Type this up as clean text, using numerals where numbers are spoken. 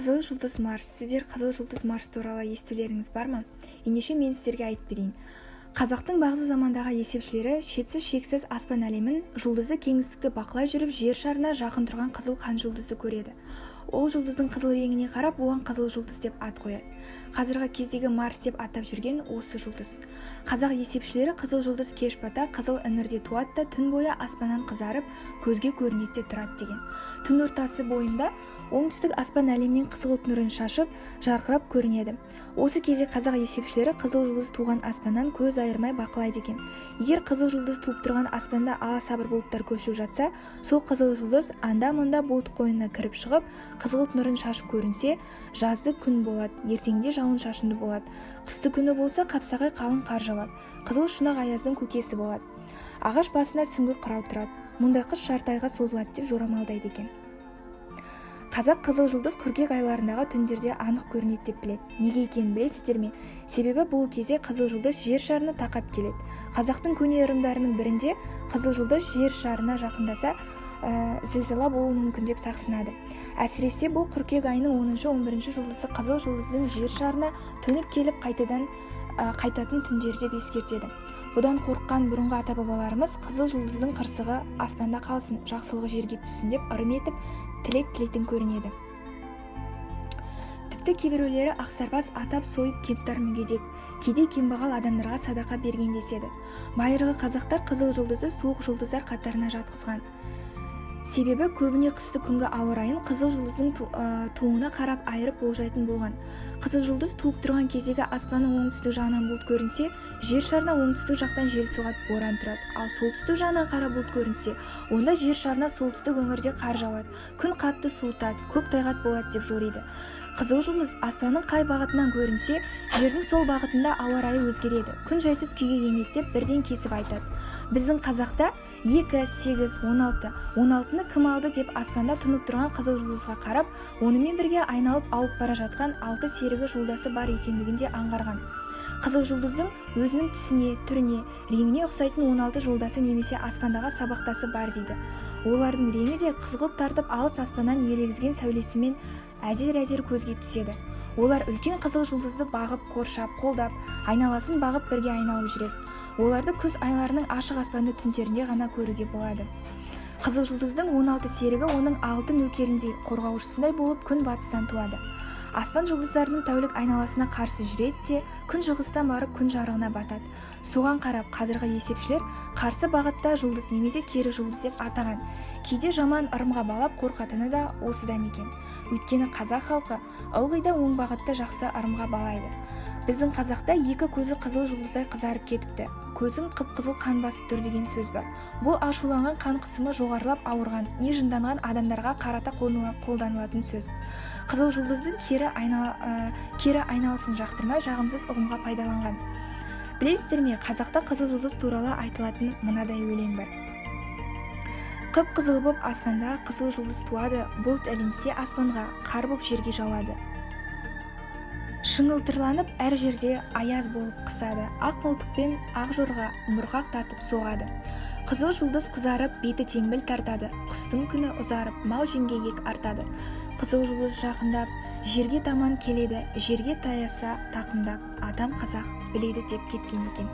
Қызыл жұлдыз Марс. Сіздер қызыл жұлдыз Марс туралы естулеріңіз бар ма? Ендеше мен сіздерге айтып берейін. Қазақтың бағзы замандағы есепшілері шетсіз-шексіз аспан әлемін, жұлдызды кеңістікті бақылай жүріп, жер шарына жақын тұрған қызыл қан жұлдызды көреді. Ол жұлдыздың қызыл реңіне қарап, оған қызыл жұлдыз деп ат қояды. Қазіргі кездегі Марс деп атап жүрген осы жұлдыз. Қазақ есепшілері қызыл жұлдыз кеш бата, қызыл іңірде туады да түн бойы аспаннан қызарып, көзге көрінеді де тұрады деген. Түн ортасы бойында оңтүстік аспан әлемнен қызғылт нұрын шашып, жарқырап көрінеді. Осы кезде қазақ есепшілері қызыл жұлдыз туған аспаннан көз айырмай бақылайды екен. Егер қызыл жұлдыз туып тұрған аспанда аласабыр бұлттар көшіп жатса, сол қызыл жұлдыз анда-мұнда бұлт қойнына кіріп шығып, қызғылт нұрын шашып көрінсе, жазды күн болады, ертеңде жауын-шашынды болады. Қысты күні болса, қапсағай қалың қар жауады. Қызыл шұнақ аяздың көкесі болады. Ағаш басына сүңгі қырау тұрады. Мұндай қыс жартайға созылады деп жорамалдайды екен. Қазақ қызыл жұлдыз қыркүйек айларындағы түндерде анық көрінеді деп біледі. Неге екенін білесіздер ме? Себебі бұл кезде қызыл жұлдыз жер шарына тақап келеді. Қазақтың көне ырымдарының бірінде қызыл жұлдыз жер шарына жақындаса, зілзала болуы мүмкін деп сақсынады. Әсіресе бұл қыркүйек айының 10-11 жұлдызы қызыл жұлдыздың жер шарына төніп келіп қайтатын түндерде ескертеді. Бұдан қорыққан бұрынғы ата-бабаларымыз қызыл жұлдыздың қырсығы аспанда қалсын, жақсылығы жерге түссін деп ырым етіп, тілек тілейтін көрінеді. Тіпті кейбіреулері ақсарбас атап сойып кемтар мүгедек, кейде кембағал адамдарға садақа берген деседі. Байырғы қазақтар қызыл жұлдызды суық жұлдыздар қатарына жатқызған. Себебі көбіне қысты күнгі ауа райын қызыл жұлдыздың туына қарап айырып болжайтын болған. Қызыл жұлдыз туып тұрған кездегі аспанның оңтүстік жағынан бұлт көрінсе, жер шарына оңтүстік жақтан жел соғады, боран тұрады. Ал солтүстік жағынан қара бұлт көрінсе, онда жер шарына солтүстік өңірде қар жауады, күн қатты суытады, көктайғақ болады деп жориды. Қызыл жұлдыз аспанның қай бағытынан көрінсе, жердің сол бағытында ауа райы өзгереді. Күн жайсыз күйге енеді деп бірден кесіп айтады. Біздің қазақта 2, 8, 16, 16-ны кім алды деп аспанда тұнып тұрған қызыл жұлдызға қарап, онымен бірге айналып ауып бара жатқан 6 серігі жолдасы бар екендігін де аңғарған. Қызыл жұлдыздың өзінің түсіне, түріне, реңіне ұқсайтын 16 жолдасы немесе аспандағы сабақтасы бар дейді. Олардың реңі де қызғылт тартып алыс аспаннан елегізген сәулесімен әзер-әзер көзге түседі. Олар үлкен қызыл жұлдызды бағып, қоршап, қолдап, айналасын бағып бірге айналып жүреді. Оларды күз айларының ашық аспанды түндерінде ғана көруге болады. Қызыл жұлдыздың 16 серігі оның 6 нөкеріндей, қорғаушысындай болып күн батыстан туады. Аспан жұлдыздарының тәулік айналасына қарсы жүреді де, күн шығыстан барып күн жарығына батады. Соған қарап қазіргі есепшілер қарсы бағытта жұлдыз немесе кері жұлдыз деп атаған. Кейде жаман ырымға балап қорқатыны да осыдан екен. Өйткені қазақ халқы ылғи да оң бағытта жақсы ырымға балайды. Біздің қазақта екі көзі қызыл жұлдыздай қызарып кетіпті. Көзің қып-қызыл қан басып тұр деген сөз бар. Бұл ашуланған қан қысымы жоғарылап ауырған, не жынданған адамдарға қарата қолданылатын сөз. Қызыл жұлдыздың кері айналысын жақтырмай жағымсыз ұғымға пайдаланған. Білесіздер ме, қазақта қызыл жұлдыз туралы айтылатын мынадай өлең бар. Қып-қызыл боп аспанда қызыл жұлдыз туады, бұлт ілінсе аспанға, қар боп жерге жауады. Шыңылтырланып әр жерде аяз болып қысады, ақ мылтықпен ақ жорға бұрқақтатып соғады. Қызыл жұлдыз қызарып, беті теңбіл тартады, құстың күні ұзарып, мал жемге ек артады. Қызыл жұлдыз жақындап, жерге таман келеді, жерге таяса тақымдап, адам қазақ біледі деп кеткен екен.